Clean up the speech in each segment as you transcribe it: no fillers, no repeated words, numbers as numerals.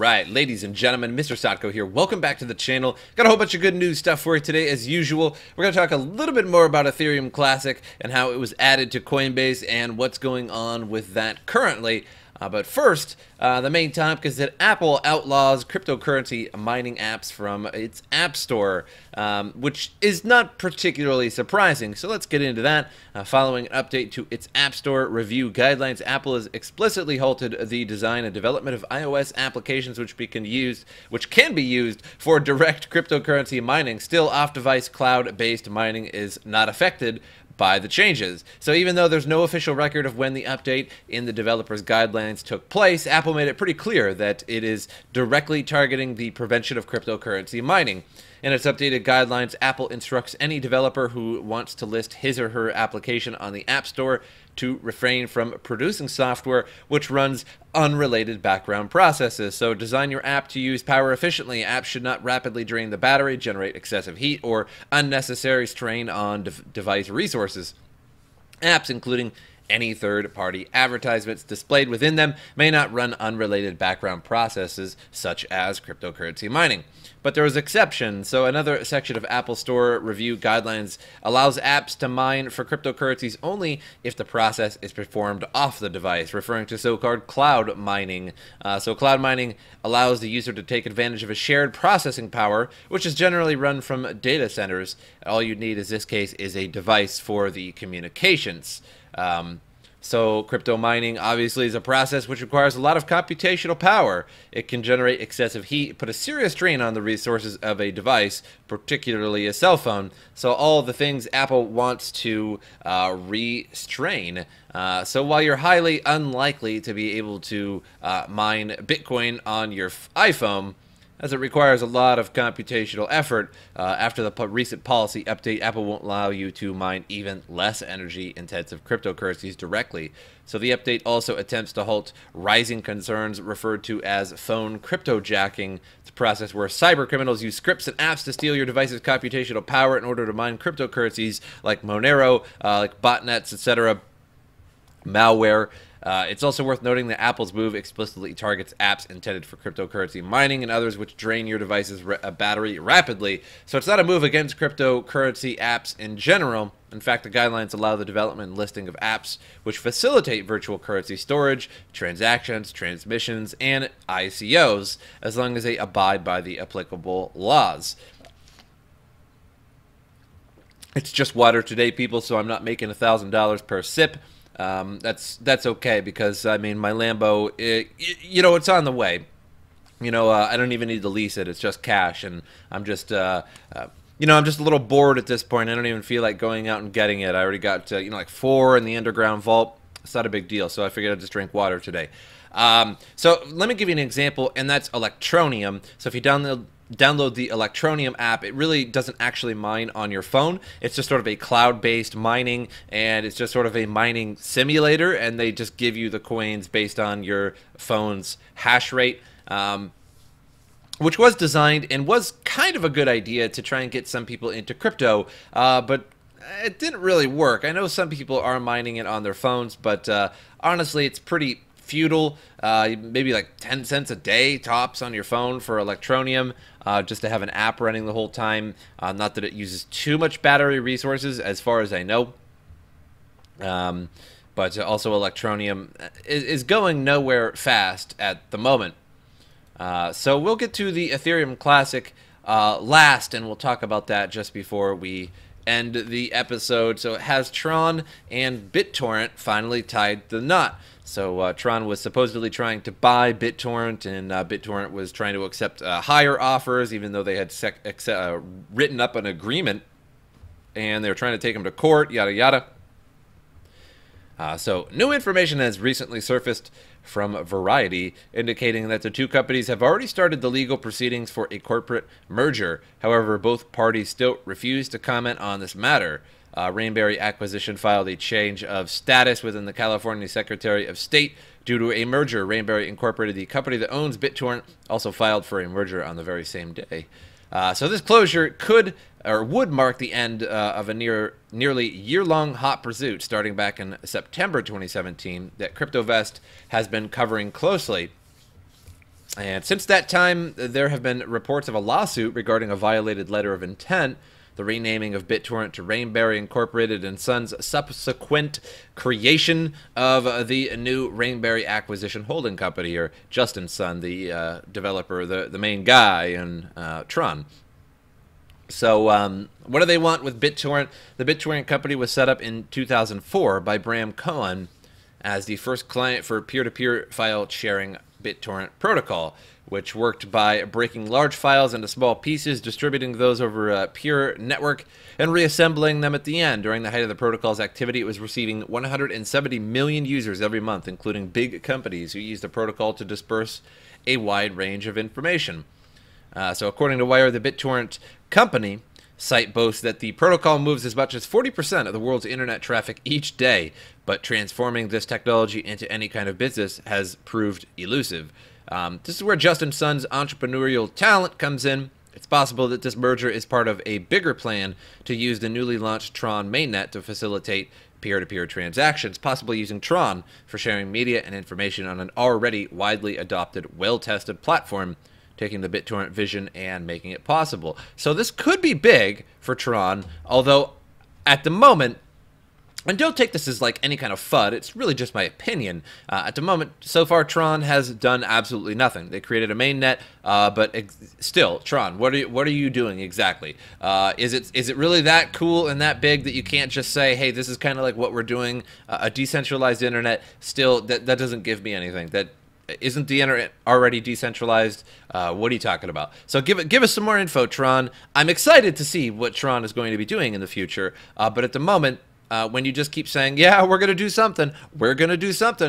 Alright, ladies and gentlemen, MrSotko here. Welcome back to the channel. Got a whole bunch of good news stuff for you today as usual. We're going to talk a little bit more about Ethereum Classic and how it was added to Coinbase and what's going on with that currently. But first, the main topic is that Apple outlaws cryptocurrency mining apps from its App Store, which is not particularly surprising. So let's get into that. Following an update to its App Store review guidelines, Apple has explicitly halted the design and development of iOS applications which can be used for direct cryptocurrency mining. Still, off-device cloud-based mining is not affected by the changes. So even though there's no official record of when the update in the developers' guidelines took place, Apple made it pretty clear that it is directly targeting the prevention of cryptocurrency mining. In its updated guidelines, Apple instructs any developer who wants to list his or her application on the App Store to refrain from producing software which runs unrelated background processes. So design your app to use power efficiently. Apps should not rapidly drain the battery, generate excessive heat, or unnecessary strain on device resources. Apps, including any third-party advertisements displayed within them, may not run unrelated background processes such as cryptocurrency mining. But there is exceptions. So another section of Apple Store review guidelines allows apps to mine for cryptocurrencies only if the process is performed off the device, referring to so-called cloud mining. So cloud mining allows the user to take advantage of a shared processing power, which is generally run from data centers. All you need in this case is a device for the communications. So crypto mining obviously is a process which requires a lot of computational power. It can generate excessive heat, put a serious strain on the resources of a device, particularly a cell phone. So all the things Apple wants to restrain. So while you're highly unlikely to be able to mine Bitcoin on your iPhone, as it requires a lot of computational effort, after the recent policy update, Apple won't allow you to mine even less energy-intensive cryptocurrencies directly. So the update also attempts to halt rising concerns referred to as phone cryptojacking. It's a process where cybercriminals use scripts and apps to steal your device's computational power in order to mine cryptocurrencies like Monero, like botnets, etc., malware. It's also worth noting that Apple's move explicitly targets apps intended for cryptocurrency mining and others which drain your device's battery rapidly. So it's not a move against cryptocurrency apps in general. In fact, the guidelines allow the development and listing of apps which facilitate virtual currency storage, transactions, transmissions, and ICOs, as long as they abide by the applicable laws. It's just water today, people, so I'm not making $1,000 per sip. That's okay, because I mean my Lambo, it's on the way. I don't even need to lease it. It's just cash, and I'm just I'm just a little bored at this point. I don't even feel like going out and getting it. I already got like 4 in the underground vault. It's not a big deal, so I figured I'd just drink water today. So let me give you an example, and that's Electroneum. So if you download the Electroneum app, it really doesn't actually mine on your phone. It's just sort of a cloud-based mining, and it's just sort of a mining simulator, and they just give you the coins based on your phone's hash rate, which was designed and was kind of a good idea to try and get some people into crypto, but it didn't really work. I know some people are mining it on their phones, but honestly, it's pretty futile. Maybe like 10 cents a day tops on your phone for Electroneum, just to have an app running the whole time. Not that it uses too much battery resources as far as I know, but also Electroneum is going nowhere fast at the moment. So we'll get to the Ethereum Classic last, and we'll talk about that just before we end the episode. So it has Tron and BitTorrent finally tied the knot. So Tron was supposedly trying to buy BitTorrent, and BitTorrent was trying to accept higher offers, even though they had written up an agreement, and they were trying to take him to court, yada yada. So new information has recently surfaced from Variety, indicating that the two companies have already started the legal proceedings for a corporate merger. However, both parties still refuse to comment on this matter. Rainberry Acquisition filed a change of status within the California Secretary of State due to a merger. Rainberry Incorporated, the company that owns BitTorrent, also filed for a merger on the very same day. So this closure could or would mark the end of a nearly year-long hot pursuit starting back in September 2017 that CryptoVest has been covering closely. And since that time, there have been reports of a lawsuit regarding a violated letter of intent, the renaming of BitTorrent to Rainberry Incorporated, and Sons' subsequent creation of the new Rainberry Acquisition Holding Company, or Justin Sun, the developer, the main guy in Tron. So what do they want with BitTorrent? The BitTorrent company was set up in 2004 by Bram Cohen as the first client for peer-to-peer file sharing BitTorrent protocol, which worked by breaking large files into small pieces, distributing those over a peer network, and reassembling them at the end. During the height of the protocol's activity, it was receiving 170 million users every month, including big companies who used the protocol to disperse a wide range of information. So according to Wire, the BitTorrent company site boasts that the protocol moves as much as 40% of the world's internet traffic each day, but transforming this technology into any kind of business has proved elusive. This is where Justin Sun's entrepreneurial talent comes in. It's possible that this merger is part of a bigger plan to use the newly launched Tron mainnet to facilitate peer-to-peer transactions, possibly using Tron for sharing media and information on an already widely adopted, well-tested platform, taking the BitTorrent vision and making it possible. So this could be big for Tron, although at the moment, and don't take this as like any kind of FUD, it's really just my opinion. At the moment, so far, Tron has done absolutely nothing. They created a mainnet, but still, Tron, what are you doing exactly? Is it really that cool and that big that you can't just say, hey, this is kind of like what we're doing, a decentralized internet? Still, that doesn't give me anything. That isn't the internet already decentralized? What are you talking about? So give us some more info, Tron. I'm excited to see what Tron is going to be doing in the future, but at the moment, when you just keep saying, yeah, we're going to do something,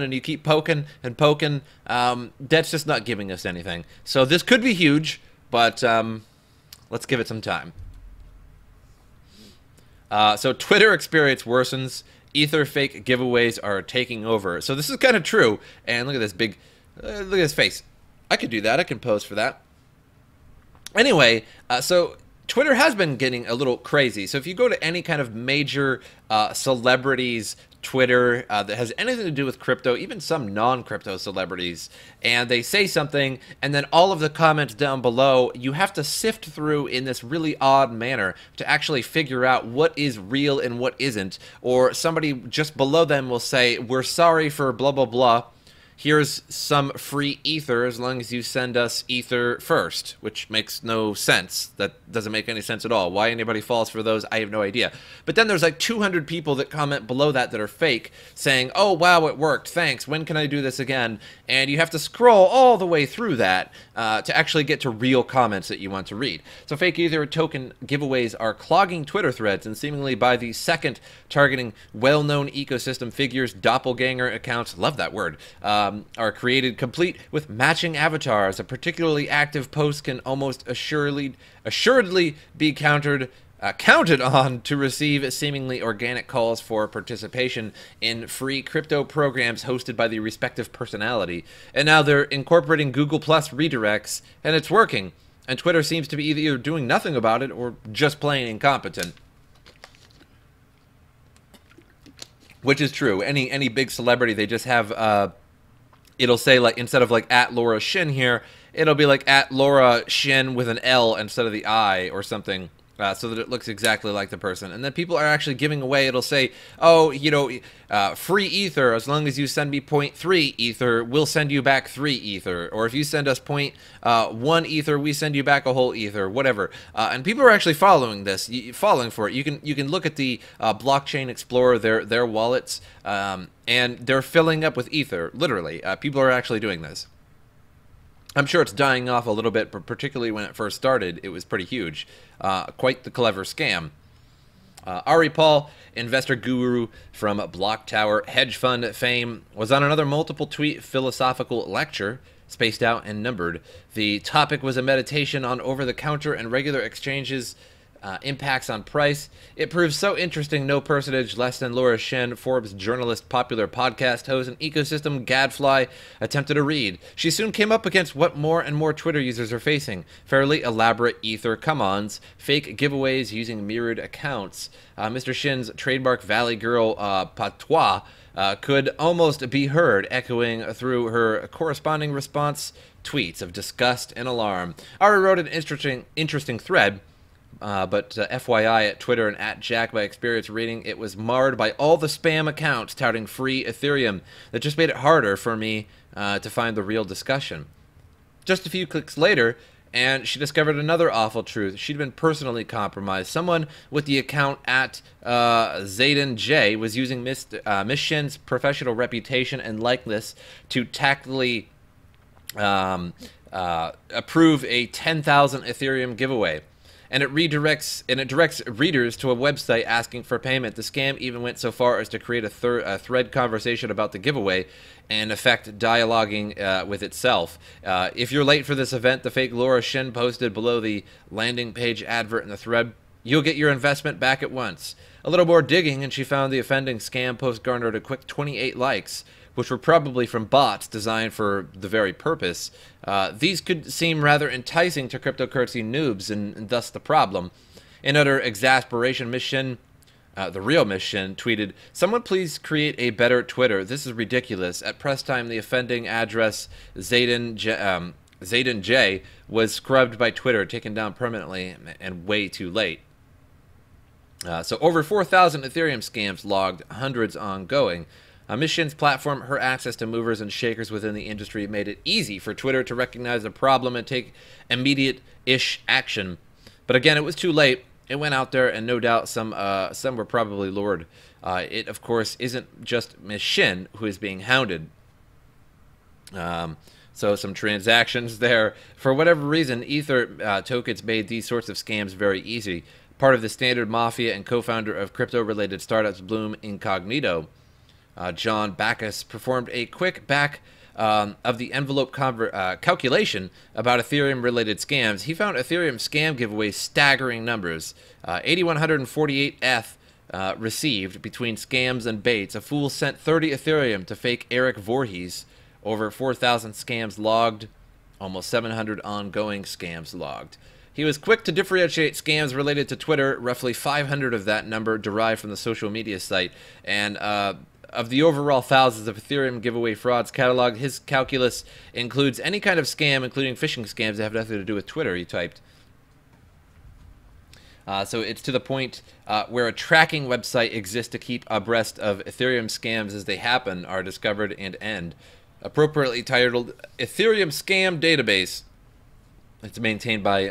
and you keep poking and poking, that's just not giving us anything. So this could be huge, but let's give it some time. So Twitter experience worsens. Ether fake giveaways are taking over. So this is kind of true. And look at this big, look at his face. I could do that. I can pose for that. Anyway, so Twitter has been getting a little crazy. So if you go to any kind of major celebrities Twitter that has anything to do with crypto, even some non-crypto celebrities, and they say something, and then all of the comments down below, you have to sift through in this really odd manner to actually figure out what is real and what isn't. Or somebody just below them will say, we're sorry for blah, blah, blah. Here's some free ether as long as you send us ether first, which makes no sense. That doesn't make any sense at all. Why anybody falls for those, I have no idea. But then there's like 200 people that comment below that are fake, saying, oh, wow, it worked, thanks, when can I do this again? And you have to scroll all the way through that to actually get to real comments that you want to read. So fake ether token giveaways are clogging Twitter threads, and seemingly by the second, targeting well-known ecosystem figures, doppelganger accounts, love that word, are created complete with matching avatars. A particularly active post can almost assuredly be counted on to receive seemingly organic calls for participation in free crypto programs hosted by the respective personality. And now they're incorporating Google Plus redirects, and it's working. And Twitter seems to be either doing nothing about it or just plain incompetent. Which is true. Any big celebrity, they just have it'll say, like, instead of like at Laura Shin here, it'll be like at Laura Shin with an L instead of the I or something, so that it looks exactly like the person. And then people are actually giving away, it'll say, oh, you know, free ether, as long as you send me 0.3 ether, we'll send you back 3 ether. Or if you send us 0.1 ether, we send you back a whole ether, whatever. And people are actually following this, falling for it. You can look at the Blockchain Explorer, their wallets, and they're filling up with ether, literally. People are actually doing this. I'm sure it's dying off a little bit, but particularly when it first started, it was pretty huge. Quite the clever scam. Ari Paul, investor guru from Block Tower hedge fund fame, was on another multiple tweet philosophical lecture, spaced out and numbered. The topic was a meditation on over-the-counter and regular exchanges, impacts on price. It proves so interesting, no personage less than Laura Shin, Forbes journalist, popular podcast host, and ecosystem gadfly attempted to read. She soon came up against what more and more Twitter users are facing: fairly elaborate ether come-ons, fake giveaways using mirrored accounts. Mr. Shin's trademark Valley Girl patois could almost be heard echoing through her corresponding response tweets of disgust and alarm. I already wrote an interesting thread, but FYI, at Twitter and at Jack by Experience Reading, it was marred by all the spam accounts touting free Ethereum. That just made it harder for me to find the real discussion. Just a few clicks later, and she discovered another awful truth. She'd been personally compromised. Someone with the account at Zayden J was using Miss Shin's professional reputation and likeness to tactfully approve a 10,000 Ethereum giveaway. And it directs readers to a website asking for payment. The scam even went so far as to create a thread conversation about the giveaway, and in effect dialoguing with itself. If you're late for this event, the fake Laura Shin posted below the landing page advert in the thread, you'll get your investment back at once. A little more digging, and she found the offending scam post garnered a quick 28 likes, which were probably from bots designed for the very purpose. These could seem rather enticing to cryptocurrency noobs, and thus the problem. In utter exasperation, Miss Shin, the real Miss Shin, tweeted, "Someone please create a better Twitter. This is ridiculous." At press time, the offending address Zayden J was scrubbed by Twitter, taken down permanently, and way too late. So over 4,000 Ethereum scams logged, hundreds ongoing. Miss Shin's platform, her access to movers and shakers within the industry, made it easy for Twitter to recognize the problem and take immediate-ish action. But again, it was too late. It went out there, and no doubt some were probably lured. It, of course, isn't just Miss Shin who is being hounded. So some transactions there. For whatever reason, Ether tokens made these sorts of scams very easy. Part of the standard mafia and co-founder of crypto-related startups Bloom Incognito, John Backus, performed a quick back-of-the-envelope calculation about Ethereum-related scams. He found Ethereum scam giveaways staggering numbers. 8,148 ETH received between scams and baits. A fool sent 30 Ethereum to fake Eric Voorhees. Over 4,000 scams logged. Almost 700 ongoing scams logged. He was quick to differentiate scams related to Twitter. Roughly 500 of that number derived from the social media site. And of the overall thousands of Ethereum giveaway frauds cataloged, his calculus includes any kind of scam, including phishing scams that have nothing to do with Twitter, he typed. So it's to the point where a tracking website exists to keep abreast of Ethereum scams as they happen, are discovered and end. Appropriately titled Ethereum Scam Database. It's maintained by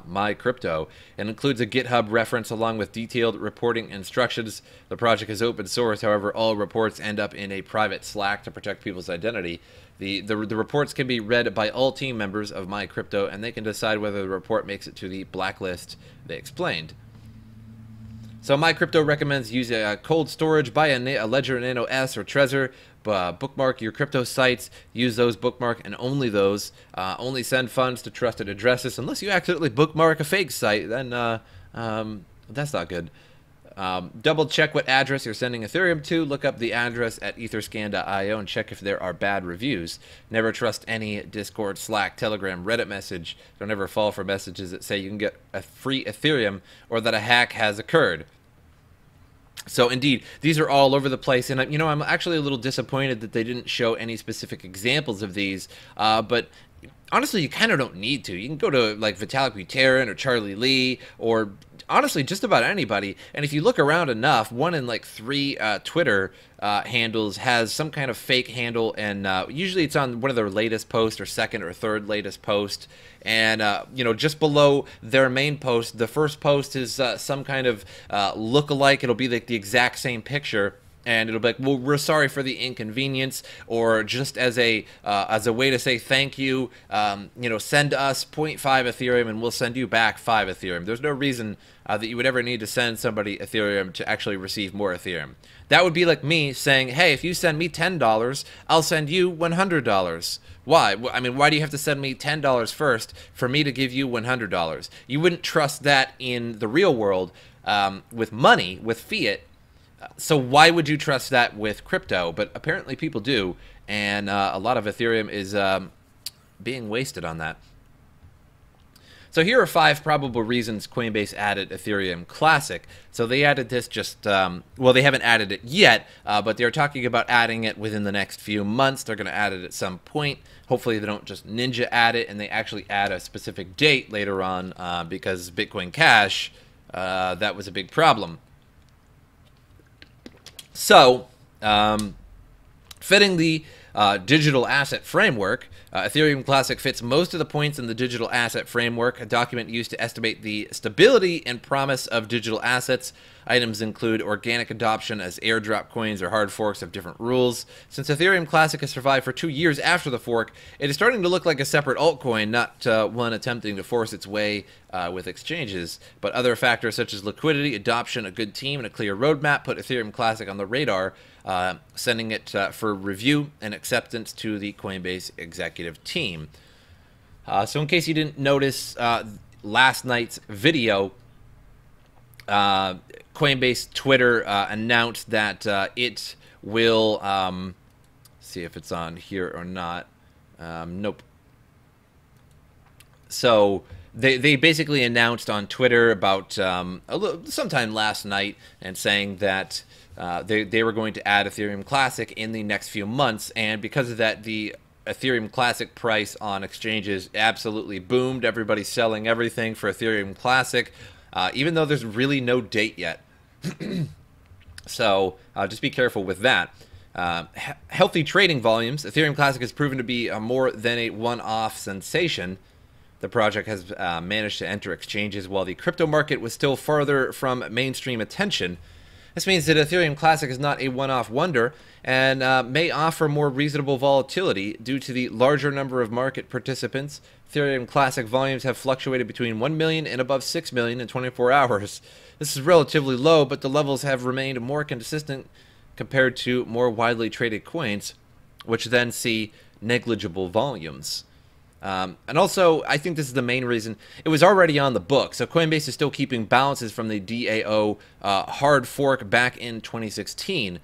MyCrypto and includes a GitHub reference along with detailed reporting instructions. The project is open source, however, all reports end up in a private Slack to protect people's identity. The reports can be read by all team members of MyCrypto, and they can decide whether the report makes it to the blacklist they explained. So MyCrypto recommends using cold storage, buy a Ledger Nano S or Trezor, bookmark your crypto sites, use those bookmark and only those, only send funds to trusted addresses. Unless you accidentally bookmark a fake site, then that's not good. Double check what address you're sending Ethereum to. Look up the address at etherscan.io and check if there are bad reviews. Never trust any Discord, Slack, Telegram, Reddit message. Don't ever fall for messages that say you can get a free Ethereum or that a hack has occurred. So indeed, these are all over the place, and you know, I'm actually a little disappointed that they didn't show any specific examples of these, but honestly, you kind of don't need to. You can go to like Vitalik Buterin or Charlie Lee or honestly just about anybody, and if you look around enough, 1 in like 3 Twitter handles has some kind of fake handle, and usually it's on one of their latest posts or second or third latest post, and you know, just below their main post, the first post is some kind of look-alike. It'll be like the exact same picture, and it'll be like, well, we're sorry for the inconvenience, or just as a way to say thank you, you know, send us 0.5 Ethereum and we'll send you back 5 Ethereum. There's no reason that you would ever need to send somebody Ethereum to actually receive more Ethereum. That would be like me saying, hey, if you send me $10, I'll send you $100. Why? I mean, why do you have to send me $10 first for me to give you $100? You wouldn't trust that in the real world with money, with fiat. So why would you trust that with crypto? But apparently people do, and a lot of Ethereum is being wasted on that. So here are 5 probable reasons Coinbase added Ethereum Classic. So they added this just, well, they haven't added it yet, but they're talking about adding it within the next few months. They're going to add it at some point. Hopefully they don't just ninja add it and they actually add a specific date later on, because Bitcoin Cash, that was a big problem. So, fitting the digital asset framework, Ethereum Classic fits most of the points in the digital asset framework, a document used to estimate the stability and promise of digital assets. Items include organic adoption as airdrop coins or hard forks of different rules. Since Ethereum Classic has survived for 2 years after the fork, it is starting to look like a separate altcoin, not one attempting to force its way with exchanges. But other factors such as liquidity, adoption, a good team, and a clear roadmap put Ethereum Classic on the radar, sending it for review and acceptance to the Coinbase executive team. So in case you didn't notice last night's video, Coinbase Twitter announced that it will, see if it's on here or not. Nope. So they basically announced on Twitter about sometime last night and saying that they were going to add Ethereum Classic in the next few months, and because of that, the Ethereum Classic price on exchanges absolutely boomed. Everybody's selling everything for Ethereum Classic, even though there's really no date yet. So just be careful with that. Healthy trading volumes. Ethereum Classic has proven to be more than a one-off sensation. The project has managed to enter exchanges while the crypto market was still farther from mainstream attention. This means that Ethereum Classic is not a one-off wonder and may offer more reasonable volatility due to the larger number of market participants. Ethereum Classic volumes have fluctuated between 1 million and above 6 million in 24 hours. This is relatively low, but the levels have remained more consistent compared to more widely traded coins, which then see negligible volumes. And also, I think this is the main reason, it was already on the book. So Coinbase is still keeping balances from the DAO hard fork back in 2016.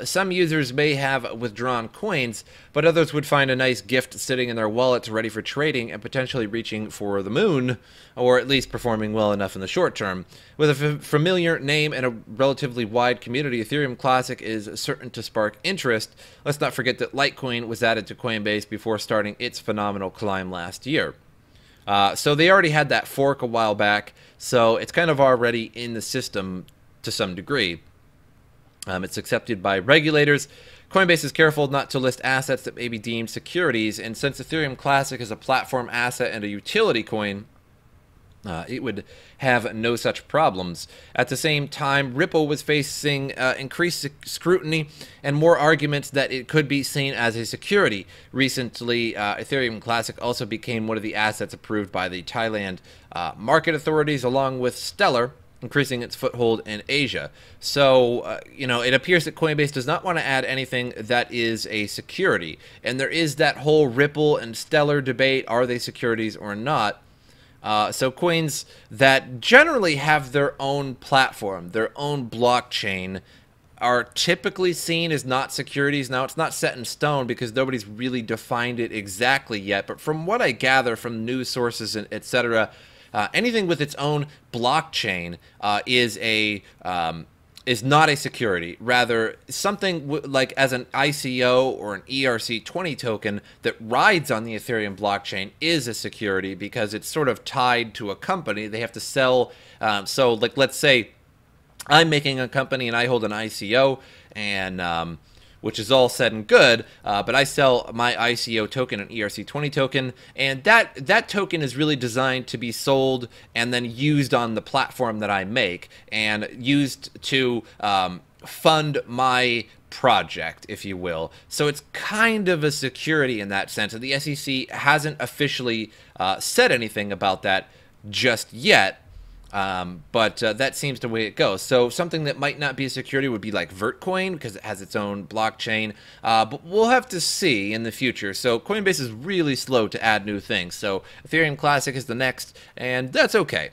Some users may have withdrawn coins, but others would find a nice gift sitting in their wallets ready for trading and potentially reaching for the moon, or at least performing well enough in the short term. With a familiar name and a relatively wide community, Ethereum Classic is certain to spark interest. Let's not forget that Litecoin was added to Coinbase before starting its phenomenal climb last year. So they already had that fork a while back, so it's kind of already in the system to some degree. It's accepted by regulators. Coinbase is careful not to list assets that may be deemed securities, and since Ethereum Classic is a platform asset and a utility coin, it would have no such problems. At the same time, Ripple was facing increased scrutiny and more arguments that it could be seen as a security. Recently, Ethereum Classic also became one of the assets approved by the Thailand market authorities, along with Stellar, increasing its foothold in Asia. So, you know, it appears that Coinbase does not want to add anything that is a security. And there is that whole Ripple and Stellar debate, are they securities or not? So coins that generally have their own platform, their own blockchain, are typically seen as not securities. Now, it's not set in stone because nobody's really defined it exactly yet. But from what I gather from news sources and etc., anything with its own blockchain is not a security. Rather, something like as an ICO or an ERC20 token that rides on the Ethereum blockchain is a security because it's sort of tied to a company. They have to sell. So, like, let's say I'm making a company and I hold an ICO, and which is all said and good, but I sell my ICO token, an ERC20 token, and that token is really designed to be sold and then used on the platform that I make, and used to fund my project, if you will. So it's kind of a security in that sense, and the SEC hasn't officially said anything about that just yet. But that seems the way it goes. So something that might not be a security would be like Vertcoin because it has its own blockchain. But we'll have to see in the future. So Coinbase is really slow to add new things. So Ethereum Classic is the next, and that's okay.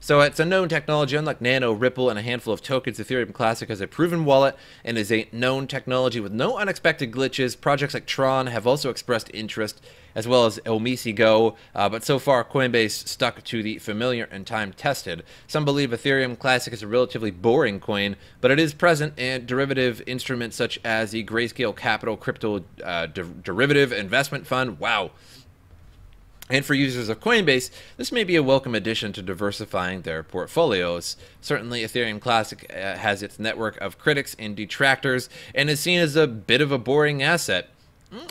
So it's a known technology. Unlike Nano, Ripple, and a handful of tokens, Ethereum Classic has a proven wallet and is a known technology with no unexpected glitches. Projects like Tron have also expressed interest, as well as Omisi Go, but so far Coinbase stuck to the familiar and time-tested. Some believe Ethereum Classic is a relatively boring coin, but it is present in derivative instruments such as the Grayscale Capital Crypto Derivative Investment Fund. Wow. And for users of Coinbase, this may be a welcome addition to diversifying their portfolios. Certainly, Ethereum Classic has its network of critics and detractors, and is seen as a bit of a boring asset.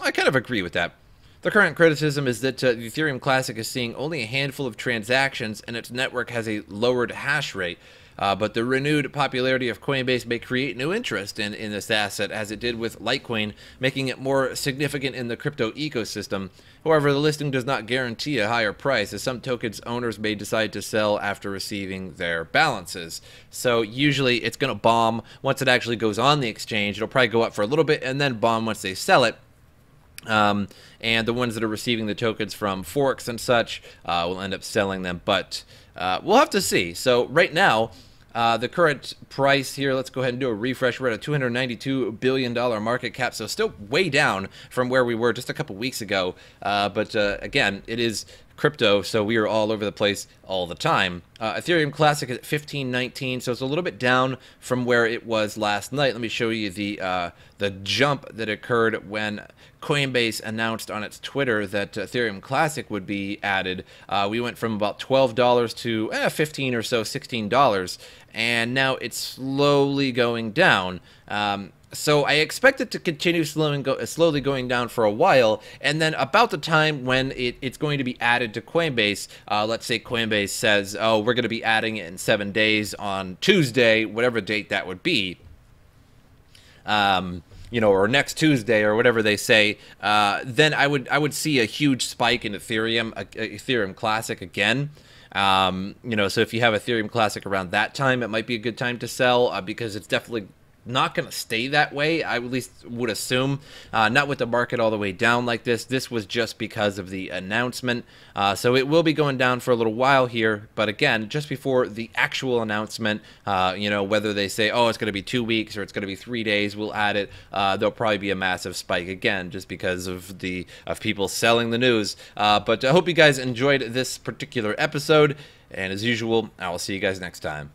I kind of agree with that. The current criticism is that the Ethereum Classic is seeing only a handful of transactions, and its network has a lowered hash rate. But the renewed popularity of Coinbase may create new interest in this asset, as it did with Litecoin, making it more significant in the crypto ecosystem. However, the listing does not guarantee a higher price, as some tokens owners may decide to sell after receiving their balances. So usually it's going to bomb once it actually goes on the exchange. It'll probably go up for a little bit and then bomb once they sell it. And the ones that are receiving the tokens from forks and such will end up selling them, but we'll have to see. So right now, the current price here, let's go ahead and do a refresh. We're at a $292 billion market cap, so still way down from where we were just a couple weeks ago. But again, it is crypto, so we are all over the place all the time. Ethereum Classic is at 1519, so it's a little bit down from where it was last night. Let me show you the jump that occurred when Coinbase announced on its Twitter that Ethereum Classic would be added. We went from about $12 to 15 or so, $16, and now it's slowly going down. So I expect it to continue slowly going down for a while, and then about the time when it's going to be added to Coinbase, let's say Coinbase says, oh, we're going to be adding it in 7 days on Tuesday, whatever date that would be, you know, or next Tuesday or whatever they say, then I would see a huge spike in Ethereum Classic again. You know, so if you have Ethereum Classic around that time, it might be a good time to sell because it's definitely not going to stay that way, I at least would assume. Not with the market all the way down like this. This was just because of the announcement. So it will be going down for a little while here. But again, just before the actual announcement, you know, whether they say, oh, it's going to be 2 weeks or it's going to be 3 days, we'll add it. There'll probably be a massive spike again, just because of people selling the news. But I hope you guys enjoyed this particular episode. And as usual, I will see you guys next time.